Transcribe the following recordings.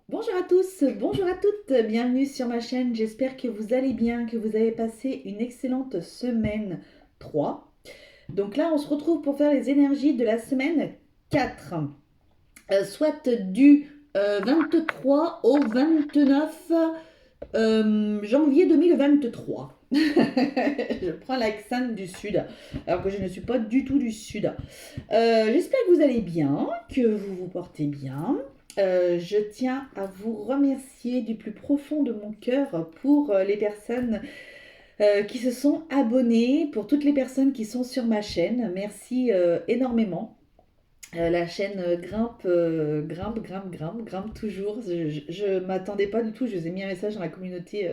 Bonjour à tous, bonjour à toutes, bienvenue sur ma chaîne, j'espère que vous allez bien, que vous avez passé une excellente semaine 3. Donc là, on se retrouve pour faire les énergies de la semaine 4, soit du 23 au 29 janvier 2023. Je prends l'accent du sud, alors que je ne suis pas du tout du sud. J'espère que vous allez bien, que vous vous portez bien. Je tiens à vous remercier du plus profond de mon cœur pour les personnes qui se sont abonnées, pour toutes les personnes qui sont sur ma chaîne. Merci énormément. La chaîne grimpe toujours. Je m'attendais pas du tout. Je vous ai mis un message dans la communauté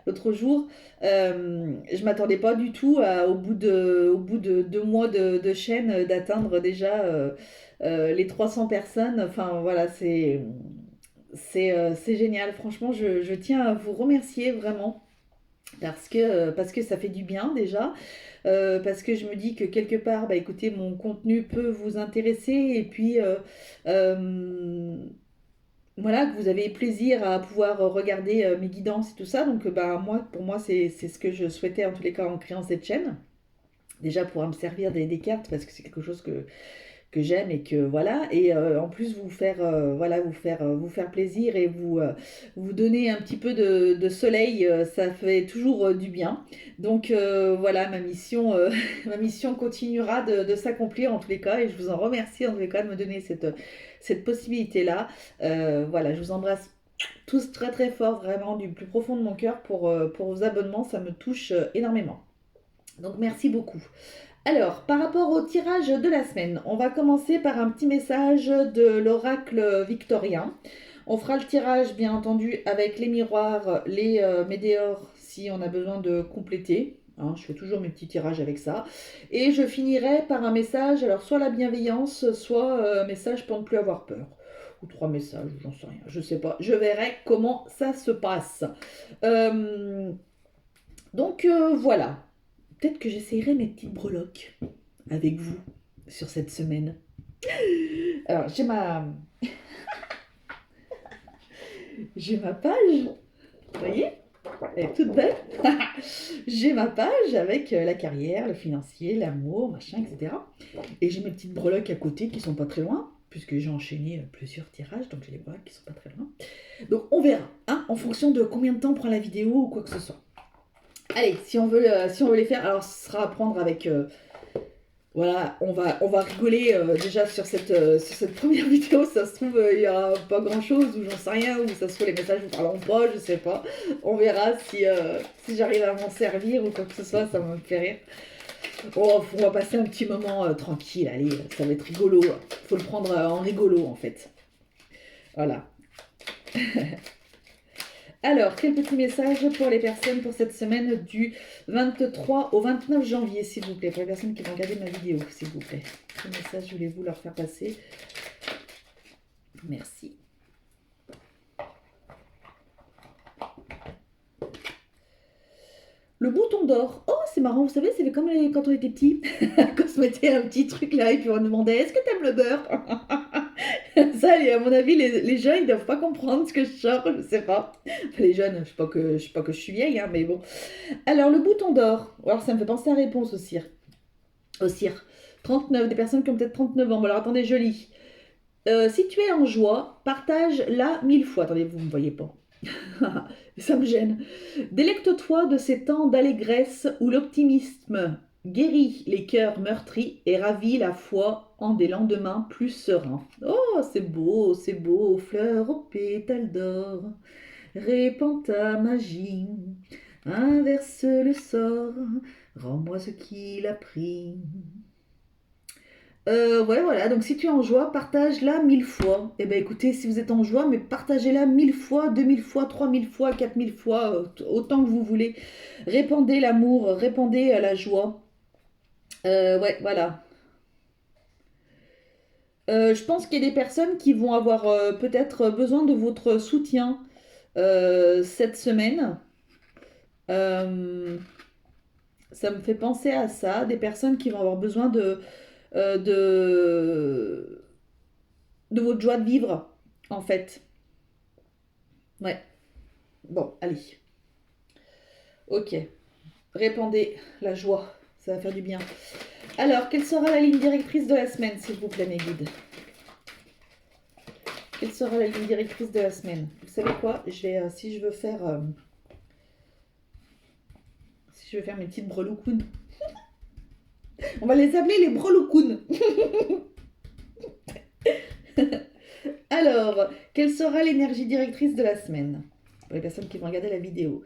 l'autre jour. Je m'attendais pas du tout au bout de 2 mois de chaîne d'atteindre déjà les 300 personnes. Enfin voilà, c'est génial. Franchement, je tiens à vous remercier vraiment. Parce que ça fait du bien déjà, parce que je me dis que quelque part, bah, écoutez, mon contenu peut vous intéresser et puis euh, voilà, que vous avez plaisir à pouvoir regarder mes guidances et tout ça. Donc, bah, moi, pour moi, c'est ce que je souhaitais en tous les cas en créant cette chaîne. Déjà, pouvoir me servir des cartes parce que c'est quelque chose que j'aime et que voilà. Et en plus, voilà, vous faire plaisir et vous donner un petit peu de soleil, ça fait toujours du bien. Donc, voilà, ma mission continuera de s'accomplir en tous les cas. Et je vous en remercie en tous les cas de me donner cette possibilité-là. Voilà, je vous embrasse tous très très fort, vraiment du plus profond de mon cœur pour vos abonnements, ça me touche énormément. Donc merci beaucoup. Alors, par rapport au tirage de la semaine, on va commencer par un petit message de l'oracle victorien. On fera le tirage bien entendu avec les miroirs, les météores si on a besoin de compléter. Hein, je fais toujours mes petits tirages avec ça. Et je finirai par un message, alors soit la bienveillance, soit message pour ne plus avoir peur. Ou 3 messages, j'en sais rien, je sais pas. Je verrai comment ça se passe. Euh, voilà. Peut-être que j'essayerai mes petites breloques avec vous sur cette semaine. Alors, j'ai ma page, vous voyez, elle est toute belle. J'ai ma page avec la carrière, le financier, l'amour, machin, etc. Et j'ai mes petites breloques à côté qui sont pas très loin, puisque j'ai enchaîné plusieurs tirages, donc j'ai les breloques qui sont pas très loin. Donc on verra, hein, en fonction de combien de temps prend la vidéo ou quoi que ce soit. Allez, si on veut les faire, alors ce sera à prendre avec voilà, on va rigoler déjà sur cette première vidéo. Ça se trouve, il n'y a pas grand chose, ou j'en sais rien, ou ça se trouve, les messages ne parleront pas, je sais pas. On verra si j'arrive à m'en servir ou quoi que ce soit, ça me fait rire. Oh, on va passer un petit moment tranquille, allez, ça va être rigolo. Faut le prendre en rigolo en fait. Voilà. Alors, quel petit message pour les personnes pour cette semaine du 23 au 29 janvier, s'il vous plaît, pour les personnes qui vont regarder ma vidéo, s'il vous plaît. Quel message voulez-vous leur faire passer? Merci. Le bouton d'or. Oh, c'est marrant, vous savez, c'est comme quand on était petit, quand on se mettait un petit truc là et puis on demandait est-ce que t'aimes le beurre? Ça, à mon avis, les jeunes, ils doivent pas comprendre ce que je sors, je sais pas. Enfin, les jeunes, je sais pas que je suis vieille, hein, mais bon. Alors, le bouton d'or. Alors, ça me fait penser à réponse au cire. Au cire. 39, des personnes qui ont peut-être 39 ans. Bon, alors attendez, je lis. Si tu es en joie, partage-la 1000 fois. Attendez, vous ne me voyez pas. Ça me gêne. Délecte-toi de ces temps d'allégresse où l'optimisme guérit les cœurs meurtris et ravit la foi en des lendemains plus sereins. Oh, c'est beau, fleur aux pétales d'or, répands ta magie, inverse le sort, rends-moi ce qu'il a pris. Ouais, voilà, donc si tu es en joie, partage-la 1000 fois. Eh bien écoutez, si vous êtes en joie, mais partagez-la 1000 fois, 2000 fois, 3000 fois, 4000 fois, autant que vous voulez. Répandez l'amour, répandez la joie. Ouais, voilà. Je pense qu'il y a des personnes qui vont avoir peut-être besoin de votre soutien cette semaine. Euh, Ça me fait penser à ça, des personnes qui vont avoir besoin euh, de, de votre joie de vivre, en fait. Ouais. Bon, allez. Ok. Répandez la joie. Ça va faire du bien. Alors, quelle sera la ligne directrice de la semaine, s'il vous plaît, mes guides? Quelle sera la ligne directrice de la semaine? Vous savez quoi? Si je veux faire mes petites breloucounes, on va les appeler les breloucounes. Alors, quelle sera l'énergie directrice de la semaine? Pour les personnes qui vont regarder la vidéo.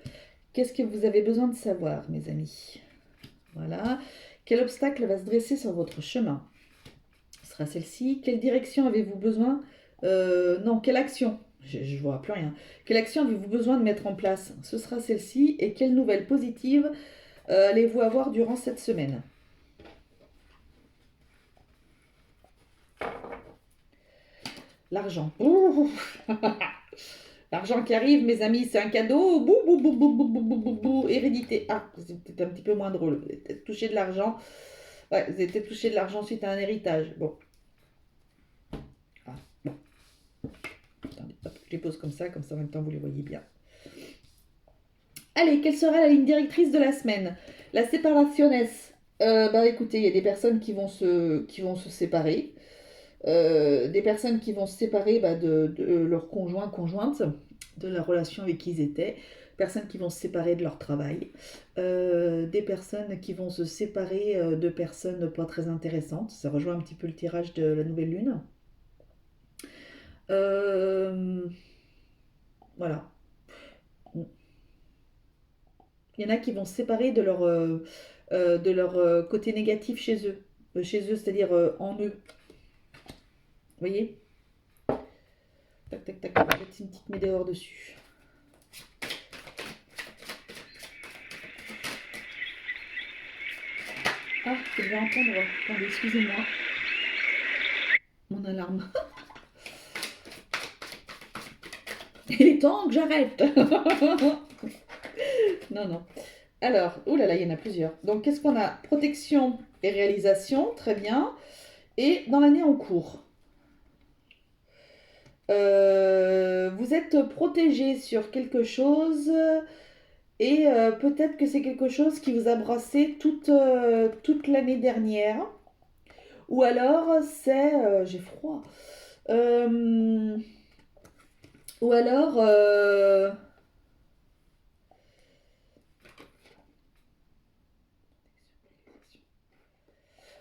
Qu'est-ce que vous avez besoin de savoir, mes amis? Voilà. Quel obstacle va se dresser sur votre chemin? Ce sera celle-ci. Quelle direction avez-vous besoin? Non, quelle action? Je ne vois plus rien. Quelle action avez-vous besoin de mettre en place? Ce sera celle-ci. Et quelle nouvelle positive allez-vous avoir durant cette semaine? L'argent. L'argent qui arrive, mes amis, c'est un cadeau. Bou, bou, bou, bou, bou, bou, bou, bou, bou. Hérédité. Ah, c'est peut-être un petit peu moins drôle. Vous avez peut-être touché de l'argent. Ouais, vous avez peut-être touché de l'argent suite à un héritage. Bon. Ah, bon. Attendez, hop, je les pose comme ça en même temps vous les voyez bien. Allez, quelle sera la ligne directrice de la semaine? La separationes. Écoutez, il y a des personnes qui vont se séparer. Des personnes qui vont se séparer de leur conjoint, conjointe, de la relation avec qui ils étaient, personnes qui vont se séparer de leur travail, des personnes qui vont se séparer de personnes pas très intéressantes, ça rejoint un petit peu le tirage de la nouvelle lune. Voilà. Il y en a qui vont se séparer de leur côté négatif chez eux, c'est-à-dire en eux. Vous voyez? Tac, tac, tac, on va mettre une petite météore dessus. Ah, je devais entendre. Attendez, excusez-moi. Mon alarme. Il est temps que j'arrête. Non, non. Alors, oulala, il y en a plusieurs. Donc, qu'est-ce qu'on a? Protection et réalisation, très bien. Et dans l'année en cours, vous êtes protégé sur quelque chose et peut-être que c'est quelque chose qui vous a brassé toute l'année dernière. Ou alors c'est... j'ai froid. Euh, ou alors...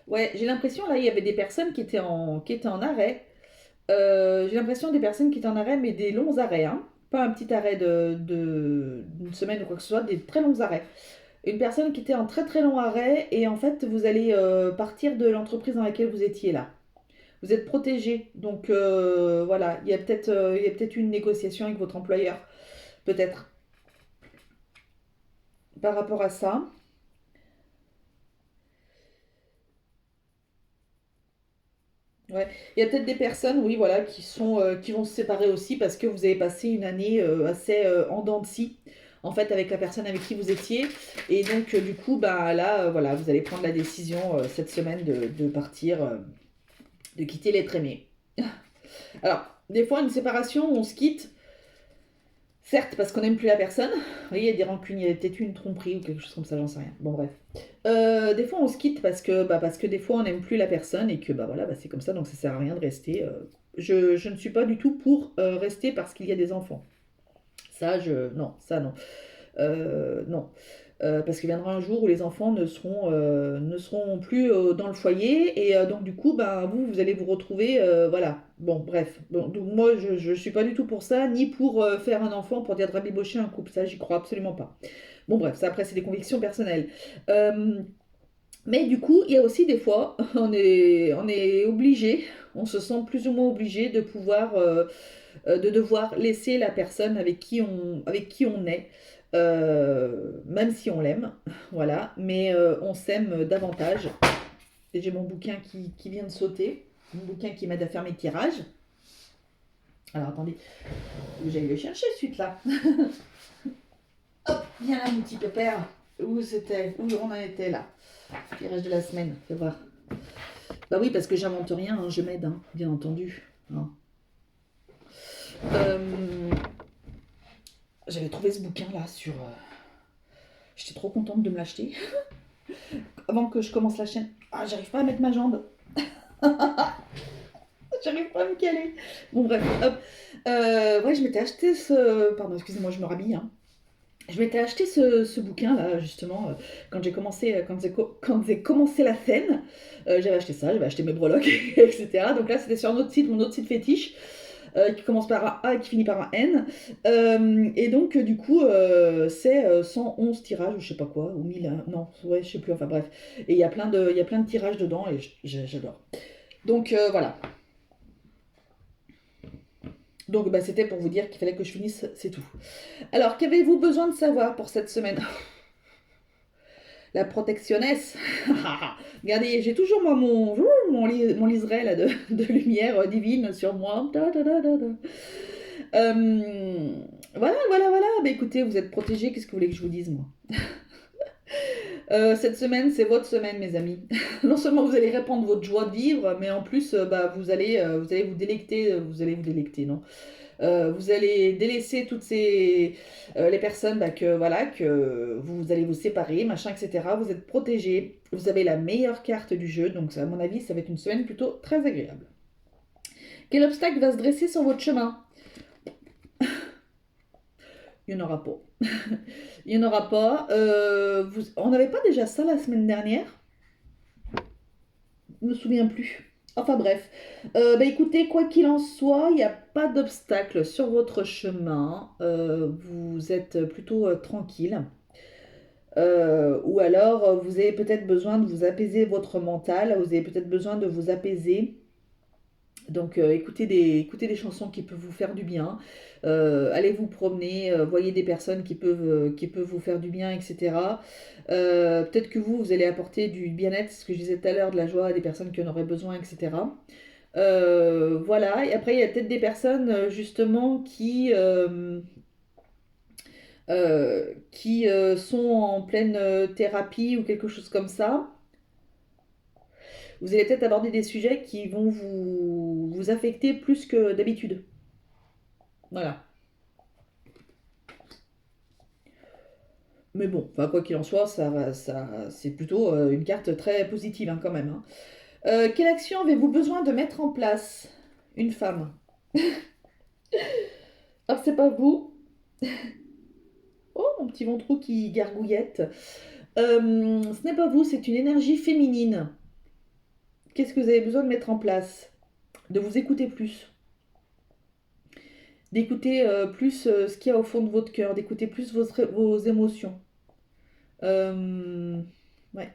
ouais, j'ai l'impression, là, il y avait des personnes qui étaient en arrêt. J'ai l'impression des personnes qui étaient en arrêt, mais des longs arrêts, hein. Pas un petit arrêt d'une semaine ou quoi que ce soit, des très longs arrêts. Une personne qui était en très très long arrêt et en fait vous allez partir de l'entreprise dans laquelle vous étiez là. Vous êtes protégé, donc voilà, il y a peut-être une négociation avec votre employeur, peut-être par rapport à ça. Ouais. Il y a peut-être des personnes, oui, voilà, qui vont se séparer aussi parce que vous avez passé une année assez en dents de scie, en fait, avec la personne avec qui vous étiez. Et donc, du coup, bah, là, voilà, vous allez prendre la décision cette semaine de partir, de quitter l'être aimé. Alors, des fois, une séparation, on se quitte, certes, parce qu'on n'aime plus la personne. Vous voyez, il y a des rancunes, il y a peut-être eu une tromperie ou quelque chose comme ça, j'en sais rien. Bon, bref. Des fois, on se quitte parce que des fois, on n'aime plus la personne et que bah, voilà, bah, c'est comme ça, donc ça sert à rien de rester. Je ne suis pas du tout pour rester parce qu'il y a des enfants. Non, ça, non. Non. Parce qu'il viendra un jour où les enfants ne seront plus dans le foyer et donc du coup ben, vous allez vous retrouver voilà, bon bref, bon, donc moi je suis pas du tout pour ça ni pour faire un enfant pour dire de rabibocher un couple, ça j'y crois absolument pas. Bon bref, ça après c'est des convictions personnelles. Mais du coup il y a aussi des fois on est obligé, on se sent plus ou moins obligé de devoir laisser la personne avec qui on est, même si on l'aime, voilà, mais on s'aime davantage. Et j'ai mon bouquin qui vient de sauter, mon bouquin qui m'aide à faire mes tirages. Alors attendez, j'allais le chercher suite là. Hop, viens là mon petit pépère. Où on en était là? Tirage de la semaine, fais voir. Bah oui, parce que j'invente rien, hein, je m'aide, hein, bien entendu. Hein. Euh, J'avais trouvé ce bouquin là sur. J'étais trop contente de me l'acheter. Avant que je commence la chaîne. Ah, j'arrive pas à mettre ma jambe. J'arrive pas à me caler. Bon, bref, hop. Ouais, je m'étais acheté ce. Pardon, excusez-moi, je me rhabille, hein. Je m'étais acheté ce bouquin là justement quand j'ai commencé quand j'ai commencé la scène. J'avais acheté ça, j'avais acheté mes breloques etc. Donc là c'était sur un autre site, mon autre site fétiche qui commence par un A et qui finit par un N. Et donc du coup c'est 111 tirages ou je sais pas quoi ou 1000 non ouais je sais plus enfin bref. Et il y a plein de tirages dedans et j'adore. Donc voilà. Donc bah, c'était pour vous dire qu'il fallait que je finisse, c'est tout. Alors qu'avez-vous besoin de savoir pour cette semaine? La protectionnesse. Regardez, j'ai toujours moi mon liseré là, de lumière divine sur moi. Da, da, da, da, da. Voilà. Bah, écoutez, vous êtes protégés, qu'est-ce que vous voulez que je vous dise, moi? Cette semaine, c'est votre semaine, mes amis. Non seulement vous allez répandre votre joie de vivre, mais en plus, bah, vous allez vous délecter, non? Vous allez délaisser toutes les personnes bah, que voilà que vous allez vous séparer, machin, etc. Vous êtes protégés. Vous avez la meilleure carte du jeu, donc à mon avis, ça va être une semaine plutôt très agréable. Quel obstacle va se dresser sur votre chemin? Il n'y en aura pas. Il n'y en aura pas. On n'avait pas déjà ça la semaine dernière? Je ne me souviens plus. Enfin bref. Bah écoutez, quoi qu'il en soit, il n'y a pas d'obstacle sur votre chemin. Vous êtes plutôt tranquille. Ou alors, vous avez peut-être besoin de vous apaiser votre mental. Vous avez peut-être besoin de vous apaiser. Donc écoutez des chansons qui peuvent vous faire du bien. Allez vous promener, voyez des personnes qui peuvent vous faire du bien, etc. Peut-être que vous allez apporter du bien-être, ce que je disais tout à l'heure, de la joie à des personnes qui en auraient besoin, etc. Voilà, et après il y a peut-être des personnes justement qui sont en pleine thérapie ou quelque chose comme ça. Vous allez peut-être aborder des sujets qui vont vous affecter plus que d'habitude. Voilà. Mais bon, enfin, quoi qu'il en soit, c'est plutôt une carte très positive hein, quand même, hein. Quelle action avez-vous besoin de mettre en place? Une femme. Alors, c'est pas vous. Oh, mon petit ventrou qui gargouillette. Ce n'est pas vous, c'est une énergie féminine. Qu'est-ce que vous avez besoin de mettre en place? De vous écouter plus. D'écouter plus ce qu'il y a au fond de votre cœur, d'écouter plus vos émotions. Ouais.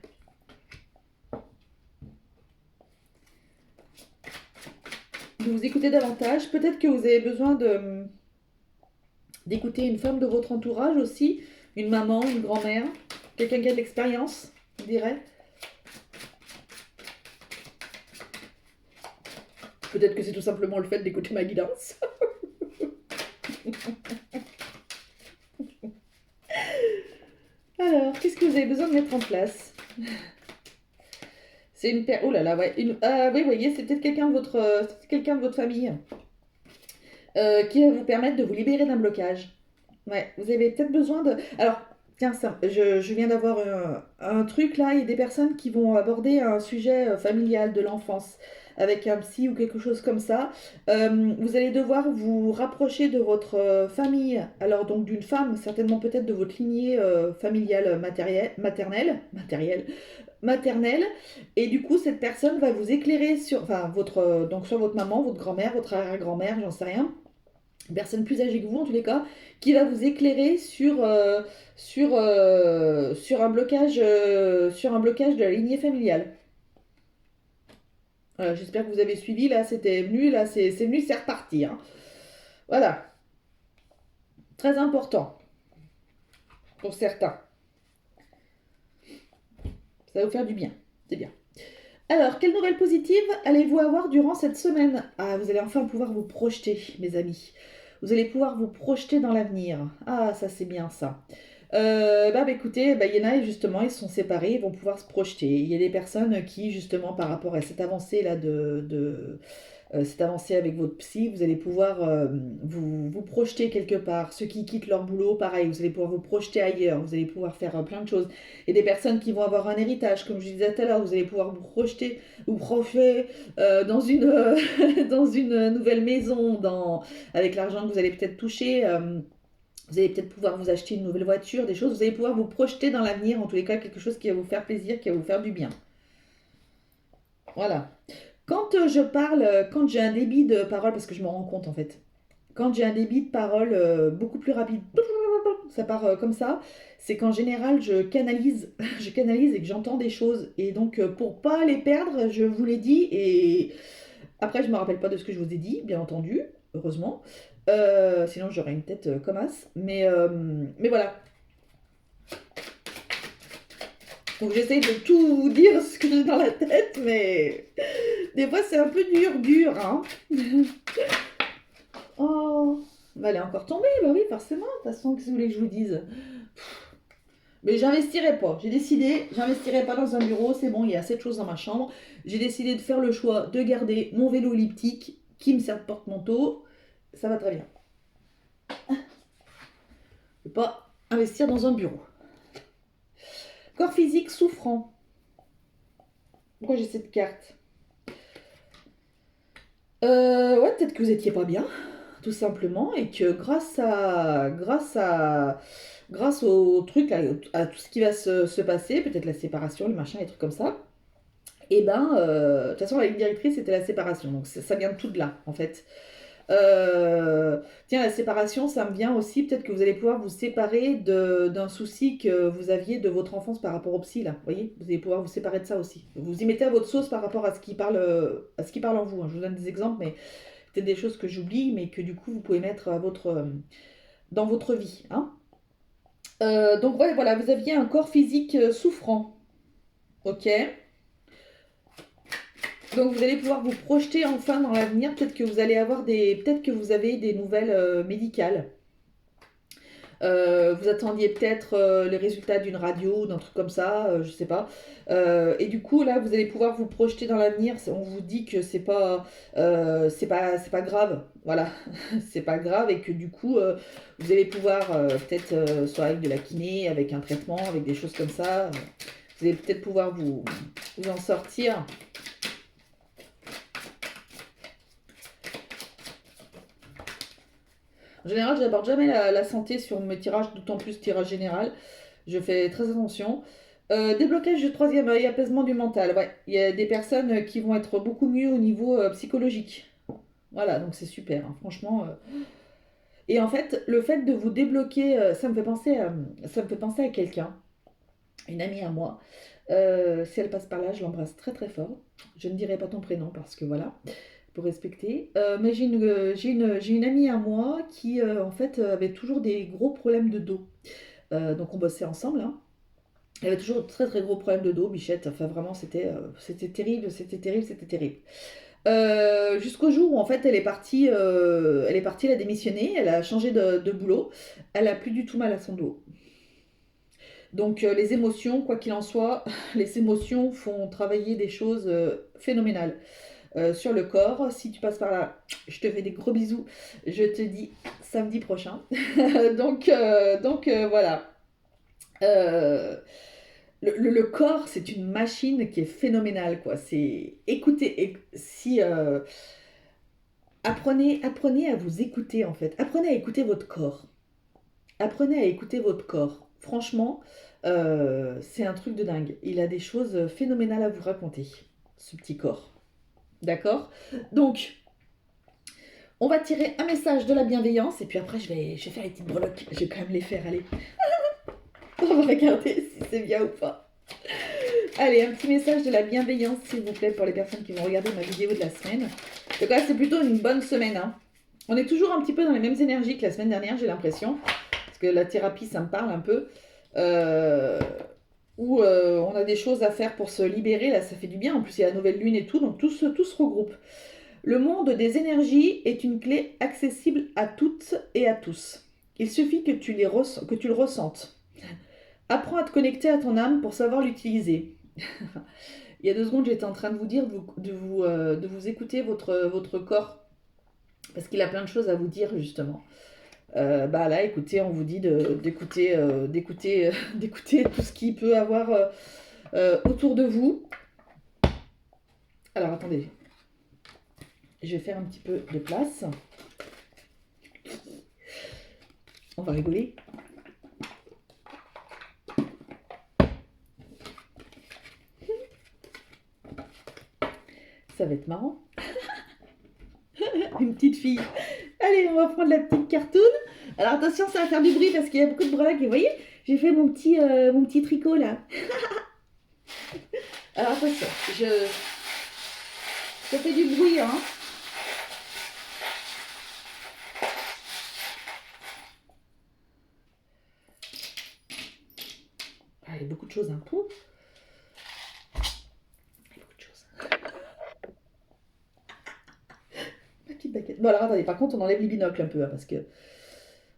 De vous écouter davantage. Peut-être que vous avez besoin d'écouter une femme de votre entourage aussi, une maman, une grand-mère, quelqu'un qui a de l'expérience, je dirais. Peut-être que c'est tout simplement le fait d'écouter ma guidance. Alors, qu'est-ce que vous avez besoin de mettre en place? C'est une paire. Oh là là, ouais. Oui, vous voyez, c'est peut-être quelqu'un de votre famille qui va vous permettre de vous libérer d'un blocage. Ouais, vous avez peut-être besoin de. Alors, tiens, ça, je viens d'avoir un truc là. Il y a des personnes qui vont aborder un sujet familial de l'enfance avec un psy ou quelque chose comme ça. Vous allez devoir vous rapprocher de votre famille. Alors, donc, d'une femme, certainement peut-être de votre lignée familiale maternelle. Et du coup, cette personne va vous éclairer sur, enfin, donc sur votre maman, votre grand-mère, votre arrière-grand-mère, j'en sais rien, une personne plus âgée que vous en tous les cas, qui va vous éclairer sur un blocage de la lignée familiale. Voilà, j'espère que vous avez suivi, là c'était venu, là c'est venu, c'est reparti, hein. Voilà, très important pour certains. Ça va vous faire du bien, c'est bien. Alors, quelle nouvelle positive allez-vous avoir durant cette semaine? Ah, vous allez enfin pouvoir vous projeter, mes amis. Vous allez pouvoir vous projeter dans l'avenir. Ah, ça c'est bien ça. Bah, écoutez, bah, il y en a justement, ils se sont séparés, ils vont pouvoir se projeter. Il y a des personnes qui, justement, par rapport à cette avancée là cette avancée avec votre psy, vous allez pouvoir vous projeter quelque part. Ceux qui quittent leur boulot, pareil, vous allez pouvoir vous projeter ailleurs, vous allez pouvoir faire plein de choses. Et des personnes qui vont avoir un héritage, comme je disais tout à l'heure, vous allez pouvoir vous projeter dans dans une nouvelle maison, avec l'argent que vous allez peut-être toucher. Vous allez peut-être pouvoir vous acheter une nouvelle voiture, des choses. Vous allez pouvoir vous projeter dans l'avenir, en tous les cas, quelque chose qui va vous faire plaisir, qui va vous faire du bien. Voilà. Quand j'ai un débit de parole, parce que je me rends compte en fait, quand j'ai un débit de parole beaucoup plus rapide, ça part comme ça, c'est qu'en général je canalise, je canalise et que j'entends des choses. Et donc pour pas les perdre, je vous l'ai dit. Et après, je me rappelle pas de ce que je vous ai dit, bien entendu, heureusement. Sinon, j'aurais une tête comme as. Mais voilà. Donc j'essaye de tout vous dire ce que j'ai dans la tête, mais des fois c'est un peu dur, hein. Oh, bah elle est encore tombée, bah oui, forcément, de toute façon, qu'est-ce que vous voulez que je vous dise? Mais j'investirai pas, j'ai décidé, j'investirai pas dans un bureau, c'est bon, il y a assez de choses dans ma chambre. J'ai décidé de faire le choix de garder mon vélo elliptique qui me sert de porte-manteau, ça va très bien. Je vais pas investir dans un bureau. Corps physique souffrant. Pourquoi j'ai cette carte? Ouais, peut-être que vous étiez pas bien, tout simplement, et que grâce au truc, à tout ce qui va se passer, peut-être la séparation, le machin, les trucs comme ça, et ben, de toute façon, la ligne directrice, c'était la séparation, donc ça vient de tout de là, en fait. Tiens, la séparation, ça me vient aussi, peut-être que vous allez pouvoir vous séparer d'un souci que vous aviez de votre enfance par rapport au psy, là, vous voyez, vous allez pouvoir vous séparer de ça aussi. Vous y mettez à votre sauce par rapport à ce qui parle en vous, hein. Je vous donne des exemples, mais peut-être des choses que j'oublie, mais que du coup, vous pouvez mettre dans votre vie, hein. Donc ouais, voilà, vous aviez un corps physique souffrant, ok? Donc vous allez pouvoir vous projeter enfin dans l'avenir. Peut-être que vous avez des nouvelles médicales. Vous attendiez peut-être les résultats d'une radio, d'un truc comme ça, je sais pas. Et du coup là, vous allez pouvoir vous projeter dans l'avenir. On vous dit que c'est pas grave. Voilà, c'est pas grave et que du coup vous allez pouvoir peut-être soit avec de la kiné, avec un traitement, avec des choses comme ça. Vous allez peut-être pouvoir vous en sortir. En général, je n'aborde jamais la santé sur mes tirages, d'autant plus tirage général. Je fais très attention. Déblocage du troisième œil, apaisement du mental. Ouais, il y a des personnes qui vont être beaucoup mieux au niveau psychologique. Voilà, donc c'est super, hein, franchement. Et en fait, le fait de vous débloquer, ça me fait penser à quelqu'un, une amie à moi. Si elle passe par là, je l'embrasse très très fort. Je ne dirai pas ton prénom parce que voilà, pour respecter. Mais j'ai une amie à moi qui, en fait, avait toujours des gros problèmes de dos. Donc on bossait ensemble, hein. Elle avait toujours de très très gros problèmes de dos, Bichette. Enfin vraiment, c'était terrible, c'était terrible, c'était terrible. Jusqu'au jour où en fait elle a démissionné, elle a changé de boulot, elle a plus du tout mal à son dos. Donc les émotions, quoi qu'il en soit, les émotions font travailler des choses phénoménales sur le corps. Si tu passes par là, je te fais des gros bisous. Je te dis samedi prochain. Voilà. Euh, le corps, c'est une machine qui est phénoménale, quoi. C'est écoutez, si apprenez à vous écouter en fait. Apprenez à écouter votre corps. Apprenez à écouter votre corps. Franchement, c'est un truc de dingue. Il a des choses phénoménales à vous raconter, ce petit corps. D'accord? Donc, on va tirer un message de la bienveillance et puis après, je vais faire les petites breloques. Je vais quand même les faire, allez. On va regarder si c'est bien ou pas. Allez, un petit message de la bienveillance, s'il vous plaît, pour les personnes qui vont regarder ma vidéo de la semaine. Donc là, c'est plutôt une bonne semaine, hein. On est toujours un petit peu dans les mêmes énergies que la semaine dernière, j'ai l'impression. Parce que la thérapie, ça me parle un peu. Où on a des choses à faire pour se libérer. Là, ça fait du bien. En plus, il y a la nouvelle lune et tout. Donc, tout se regroupe. Le monde des énergies est une clé accessible à toutes et à tous. Il suffit que tu le ressentes. Apprends à te connecter à ton âme pour savoir l'utiliser. Il y a 2 secondes, j'étais en train de vous dire de vous écouter votre corps. Parce qu'il a plein de choses à vous dire, justement. Bah là, écoutez, on vous dit d'écouter tout ce qu'il peut avoir autour de vous. Alors, attendez. Je vais faire un petit peu de place. On va rigoler. Ça va être marrant. Une petite fille. Allez, on va prendre la petite cartoon. Alors attention, ça va faire du bruit parce qu'il y a beaucoup de breloques. Et vous voyez, j'ai fait mon petit tricot là. Alors attention, ça fait du bruit, hein. Ah, il y a beaucoup de choses, hein. Pouh. Il y a beaucoup de choses. La petite baguette. Bon alors attendez, par contre on enlève les binocles un peu, hein, parce que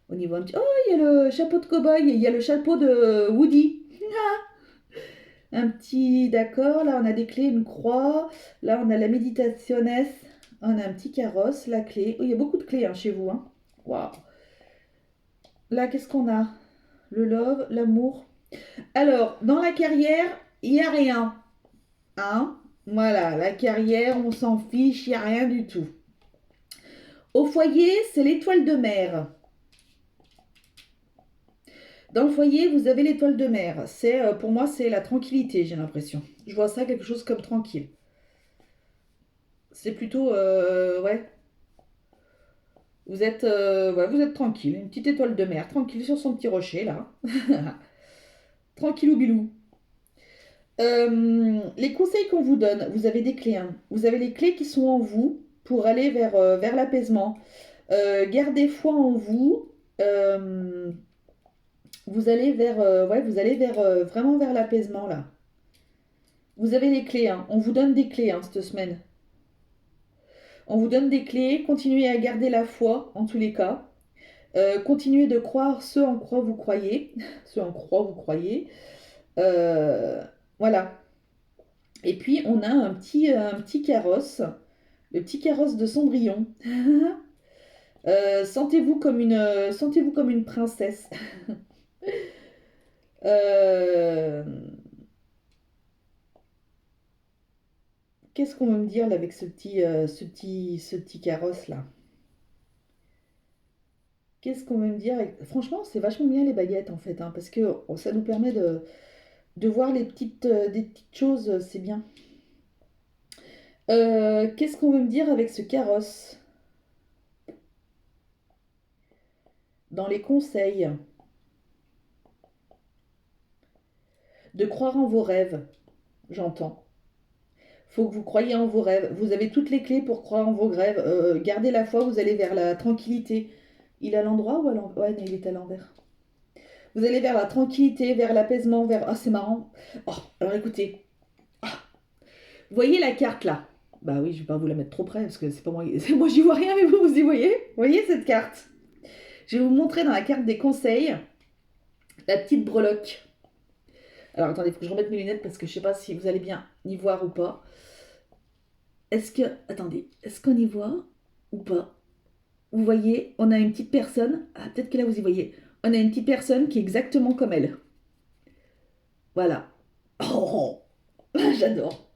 au niveau un petit... Oh, il y a le chapeau de cow-boy, il y a le chapeau de Woody. Un petit, d'accord, là on a des clés, une croix, là on a la méditationnes, on a un petit carrosse, la clé. Oh, il y a beaucoup de clés hein, chez vous. Hein. Waouh. Là, qu'est-ce qu'on a? Le love, l'amour. Alors, dans la carrière, il n'y a rien. Hein? Voilà, la carrière, on s'en fiche, il n'y a rien du tout. Au foyer, c'est l'étoile de mer. Dans le foyer, vous avez l'étoile de mer. C'est, pour moi, c'est la tranquillité, j'ai l'impression. Je vois ça quelque chose comme tranquille. C'est plutôt, ouais, ouais, vous êtes tranquille. Une petite étoile de mer, tranquille sur son petit rocher, là. Tranquillou bilou. Les conseils qu'on vous donne, vous avez des clés. Hein. Vous avez les clés qui sont en vous pour aller vers l'apaisement. Gardez foi en vous. Vous allez vraiment vers l'apaisement, là. Vous avez les clés. Hein. On vous donne des clés hein, cette semaine. On vous donne des clés. Continuez à garder la foi, en tous les cas. Continuez de croire ce en quoi vous croyez. Ce en quoi vous croyez. Euh, voilà. Et puis, on a un petit carrosse. Le petit carrosse de Cendrillon. Sentez-vous comme une princesse. Euh, Qu'est-ce qu'on veut me dire là, avec ce petit carrosse là? Qu'est-ce qu'on veut me dire Franchement, c'est vachement bien les baguettes en fait, hein, parce que ça nous permet de voir des petites choses, c'est bien. Qu'est-ce qu'on veut me dire avec ce carrosse? Dans les conseils, de croire en vos rêves, j'entends. Faut que vous croyiez en vos rêves. Vous avez toutes les clés pour croire en vos rêves. Gardez la foi, vous allez vers la tranquillité. Il est à l'endroit ou à l'envers? Ouais, non, il est à l'envers. Vous allez vers la tranquillité, vers l'apaisement, vers... Ah, c'est marrant. Oh, alors écoutez. Ah, vous voyez la carte là? Bah oui, je vais pas vous la mettre trop près parce que c'est pas moi. Moi, j'y vois rien, mais vous y voyez? Vous voyez cette carte? Je vais vous montrer dans la carte des conseils la petite breloque. Alors attendez, il faut que je remette mes lunettes parce que je sais pas si vous allez bien y voir ou pas. Est-ce que... Attendez, est-ce qu'on y voit ou pas? Vous voyez, on a une petite personne. Ah, peut-être que là, vous y voyez. On a une petite personne qui est exactement comme elle. Voilà. Oh, j'adore.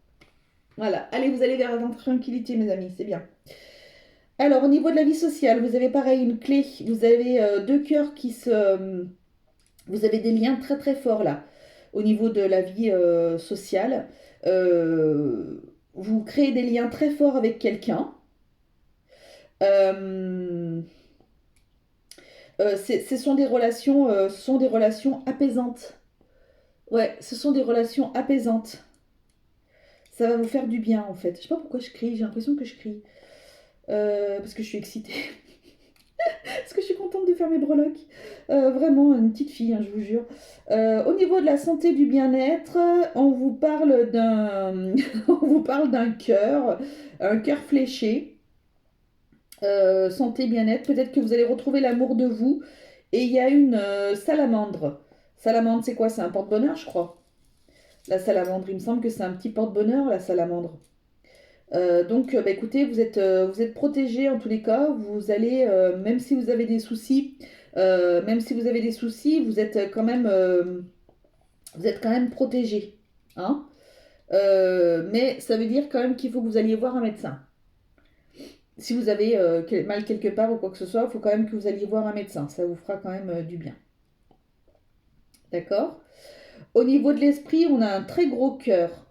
Voilà. Allez, vous allez vers la tranquillité, mes amis. C'est bien. Alors, au niveau de la vie sociale, vous avez pareil une clé. Vous avez deux cœurs qui se... vous avez des liens très très forts là. Au niveau de la vie sociale. Vous créez des liens très forts avec quelqu'un. Euh, ce sont des relations apaisantes. Ouais, ce sont des relations apaisantes. Ça va vous faire du bien en fait. Je sais pas pourquoi je crie, j'ai l'impression que je crie. Parce que je suis excitée. Parce que je suis contente de faire mes breloques. Vraiment, une petite fille, hein, je vous jure. Au niveau de la santé, du bien-être, on vous parle d'un, on vous parle d'un cœur, un cœur fléché. Santé, bien-être, peut-être que vous allez retrouver l'amour de vous. Et il y a une salamandre. Salamandre, c'est quoi? C'est un porte-bonheur, je crois. La salamandre, il me semble que c'est un petit porte-bonheur, la salamandre. Donc, bah, écoutez, vous êtes protégé en tous les cas. Vous allez, même si vous avez des soucis, même si vous avez des soucis, vous êtes quand même protégé. Hein. Mais ça veut dire quand même qu'il faut que vous alliez voir un médecin. Si vous avez mal quelque part ou quoi que ce soit, il faut quand même que vous alliez voir un médecin. Ça vous fera quand même du bien. D'accord? Au niveau de l'esprit, on a un très gros cœur.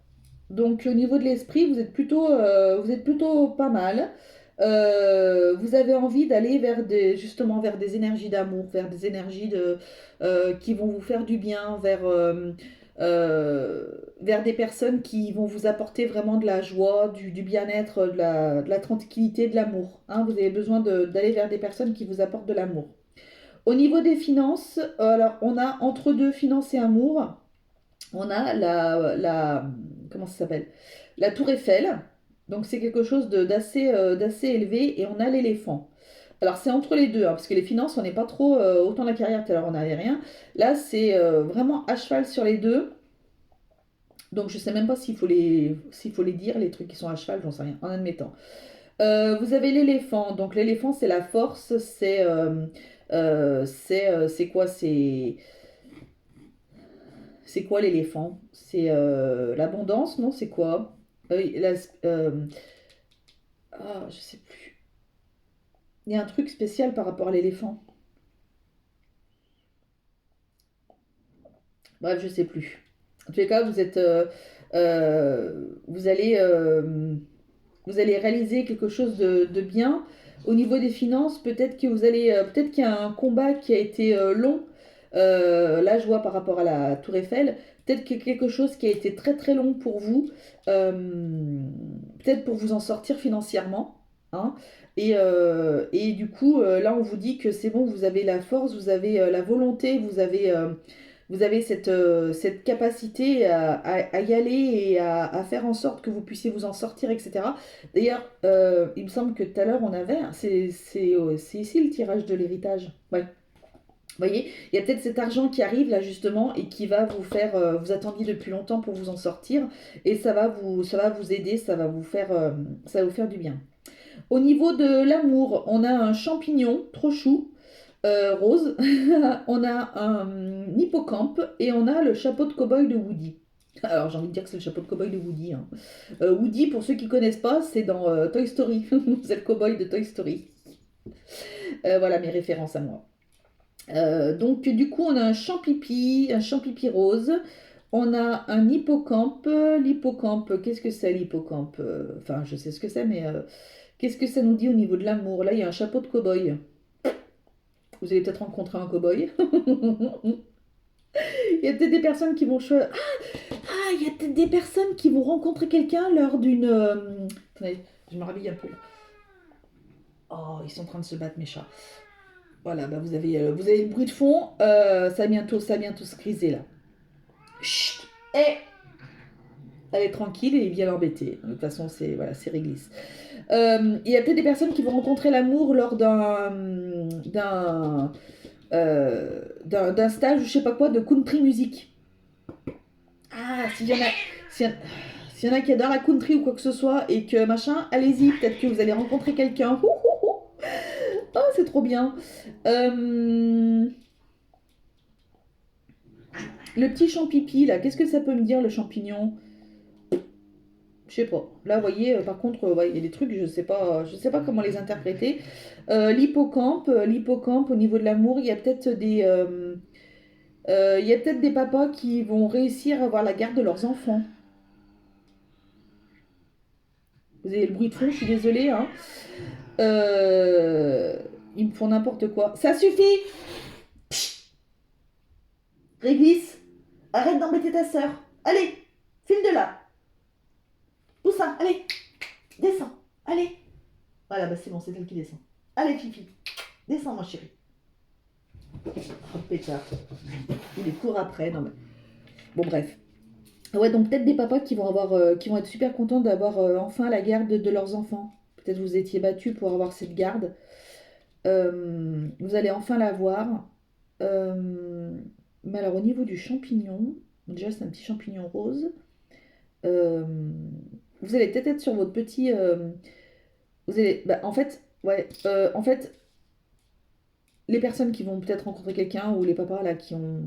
Donc au niveau de l'esprit, vous êtes plutôt pas mal. Vous avez envie d'aller justement vers des énergies d'amour, vers des énergies qui vont vous faire du bien, euh, vers des personnes qui vont vous apporter vraiment de la joie, du bien-être, de la tranquillité, de l'amour. Hein. Vous avez besoin d'aller vers des personnes qui vous apportent de l'amour. Au niveau des finances, alors on a entre deux finances et amour, on a comment ça s'appelle? La tour Eiffel. Donc c'est quelque chose d'assez élevé et on a l'éléphant. Alors c'est entre les deux, hein, parce que les finances, on n'est pas trop, autant la carrière tout à l'heure on n'avait rien. Là c'est vraiment à cheval sur les deux. Donc je sais même pas s'il faut les dire, les trucs qui sont à cheval, j'en sais rien, en admettant. Vous avez l'éléphant. Donc l'éléphant c'est la force, c'est quoi? C'est quoi l'éléphant? C'est l'abondance, non? C'est quoi? Oui, je sais plus. Il y a un truc spécial par rapport à l'éléphant. Bref, je sais plus. En tous les cas, euh, vous allez, euh, vous allez réaliser quelque chose de bien. Au niveau des finances, peut-être qu'il y a un combat qui a été long. Là, je vois par rapport à la Tour Eiffel, peut-être qu'il y a quelque chose qui a été très très long pour vous, euh, peut-être pour vous en sortir financièrement. Hein. Et du coup, là, on vous dit que c'est bon, vous avez la force, vous avez la volonté, vous avez cette capacité à y aller et à faire en sorte que vous puissiez vous en sortir, etc. D'ailleurs, il me semble que tout à l'heure, on avait, c'est ici le tirage de l'héritage. Ouais. Vous voyez, il y a peut-être cet argent qui arrive là justement et qui va vous faire, vous attendiez depuis longtemps pour vous en sortir et ça va vous aider, ça va vous faire du bien. Au niveau de l'amour, on a un champignon trop chou, rose, on a un hippocampe et on a le chapeau de cow-boy de Woody. Alors j'ai envie de dire que c'est le chapeau de cow-boy de Woody. Hein. Woody, pour ceux qui ne connaissent pas, c'est dans Toy Story. C'est le cow-boy de Toy Story. Voilà mes références à moi. Donc du coup on a un champipi rose. On a un hippocampe. L'hippocampe, qu'est-ce que c'est l'hippocampe? Enfin, je sais ce que c'est, mais qu'est-ce que ça nous dit au niveau de l'amour? Là, il y a un chapeau de cow-boy. Vous allez peut-être rencontrer un cow-boy. Il y a peut-être des personnes qui vont choisir. Il y a peut-être des personnes qui vont rencontrer quelqu'un lors d'une. Attendez, je me rhabille un peu. Oh, ils sont en train de se battre, mes chats. Voilà, bah vous avez le bruit de fond. Ça va bientôt se griser là. Chut. Eh, elle est tranquille et il vient l'embêter. De toute façon, c'est réglisse. Il y a peut-être des personnes qui vont rencontrer l'amour lors d'un stage ou je sais pas quoi de country music. Ah, s'il y en a, s'il y en a qui adorent la country ou quoi que ce soit et que machin, allez-y, peut-être que vous allez rencontrer quelqu'un. Ouh, ouh, ouh. Oh, c'est trop bien. Euh, le petit champipi, là, qu'est-ce que ça peut me dire, le champignon? Je sais pas. Là, vous voyez, par contre, ouais, il y a des trucs, je sais pas comment les interpréter. L'hippocampe, au niveau de l'amour, il y a peut-être des papas qui vont réussir à avoir la garde de leurs enfants. Vous avez le bruit de fond, je suis désolée. Hein. Euh, ils me font n'importe quoi. Ça suffit. Réglisse, arrête d'embêter ta sœur. Allez, file de là. Où ça? Allez, descends. Allez. Voilà, bah c'est bon, c'est elle qui descend. Allez, Fifi, descends, ma chérie. Oh, pétard. Il est court après. Non, mais... Bon, bref. Ouais, donc peut-être des papas qui vont être super contents d'avoir enfin la garde de leurs enfants. Peut-être vous étiez battus pour avoir cette garde. Vous allez enfin l'avoir. Euh, mais alors au niveau du champignon, Déjà, c'est un petit champignon rose. Euh, vous allez peut-être être sur votre petit. Vous allez, bah, en fait, les personnes qui vont peut-être rencontrer quelqu'un ou les papas là qui ont.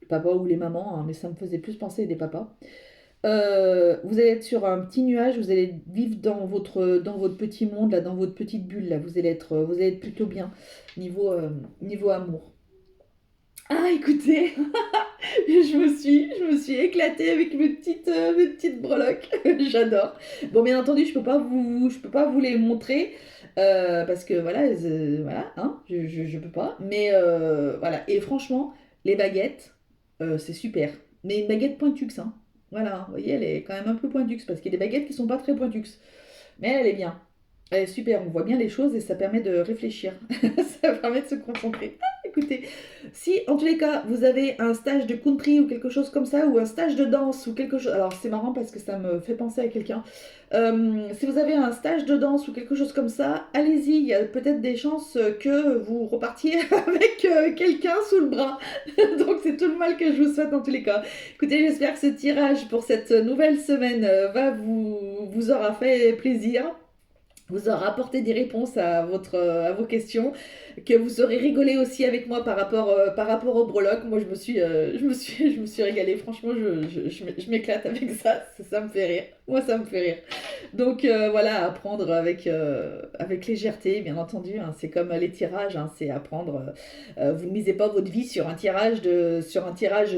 Les papas ou les mamans, hein, mais ça me faisait plus penser des papas. Vous allez être sur un petit nuage, vous allez vivre dans votre petit monde, là, dans votre petite bulle, là. Vous allez être plutôt bien niveau amour. Ah, écoutez, je me suis éclatée avec mes petites breloques. J'adore. Bon, bien entendu, je peux pas vous les montrer parce que voilà, voilà, hein, je peux pas. Mais voilà. Et franchement, les baguettes, c'est super. Mais une baguette pointux, hein. Voilà, vous voyez, elle est quand même un peu pointux parce qu'il y a des baguettes qui sont pas très pointux. Mais elle est bien. Elle est super. On voit bien les choses et ça permet de réfléchir. Ça permet de se concentrer. Ah, écoutez. Si, en tous les cas, vous avez un stage de country ou quelque chose comme ça, ou un stage de danse ou quelque chose. Alors, c'est marrant parce que ça me fait penser à quelqu'un. Si vous avez un stage de danse ou quelque chose comme ça, allez-y. Il y a peut-être des chances que vous repartiez avec quelqu'un sous le bras. Donc, c'est tout le mal que je vous souhaite dans tous les cas. Écoutez, j'espère que ce tirage pour cette nouvelle semaine vous aura fait plaisir, vous aura apporté des réponses à vos questions, que vous aurez rigolé aussi avec moi par rapport au breloque. Moi, je me suis régalée. Franchement, je m'éclate avec ça. Ça me fait rire. Moi, ça me fait rire. Donc voilà, apprendre avec légèreté, bien entendu, hein. C'est comme les tirages, hein, c'est apprendre. Vous ne misez pas votre vie sur un tirage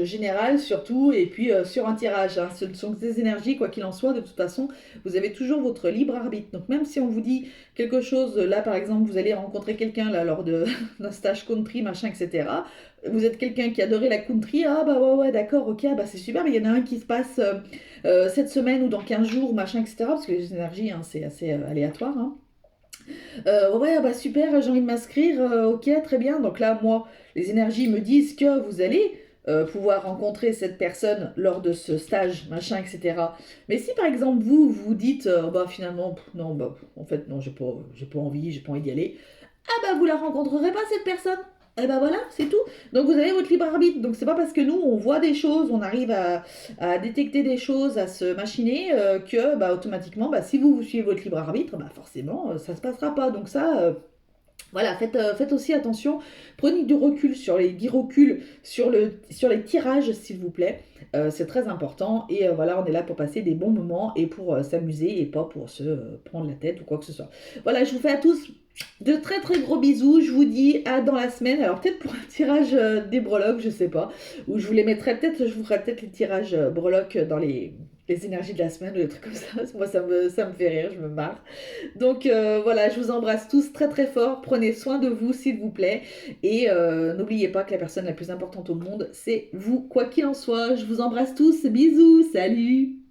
général surtout, et puis sur un tirage, hein. Ce ne sont que des énergies, quoi qu'il en soit. De toute façon, vous avez toujours votre libre arbitre. Donc même si on vous dit quelque chose, là par exemple, vous allez rencontrer quelqu'un là lors d'un stage country, machin, etc. Vous êtes quelqu'un qui adorait la country, ah bah ouais, ouais d'accord, ok, ah bah c'est super, mais il y en a un qui se passe cette semaine ou dans 15 jours, machin, etc. Parce que les énergies, hein, c'est assez aléatoire, hein. Ouais, bah super, j'ai envie de m'inscrire, ok, très bien. Donc là, moi, les énergies me disent que vous allez pouvoir rencontrer cette personne lors de ce stage, machin, etc. Mais si par exemple vous dites, bah finalement, non, bah en fait, non, j'ai pas envie d'y aller, ah bah vous la rencontrerez pas cette personne. Et bah voilà, c'est tout. Donc vous avez votre libre arbitre. Donc c'est pas parce que nous on voit des choses, on arrive à détecter des choses, à se machiner, que bah automatiquement, bah si vous suivez votre libre arbitre, bah forcément ça se passera pas. Donc ça, voilà, faites aussi attention. Prenez du recul sur du recul sur les tirages, s'il vous plaît. C'est très important. Et voilà, on est là pour passer des bons moments et pour s'amuser et pas pour se prendre la tête ou quoi que ce soit. Voilà, je vous fais à tous de très très gros bisous. Je vous dis à dans la semaine. Alors peut-être pour un tirage des breloques, je sais pas. Ou je vous les mettrai peut-être, je vous ferai peut-être les tirages breloques dans les énergies de la semaine ou des trucs comme ça. Moi, ça me fait rire, je me marre. Donc voilà, je vous embrasse tous très très fort. Prenez soin de vous, s'il vous plaît. Et n'oubliez pas que la personne la plus importante au monde, c'est vous. Quoi qu'il en soit, je vous embrasse tous. Bisous, salut!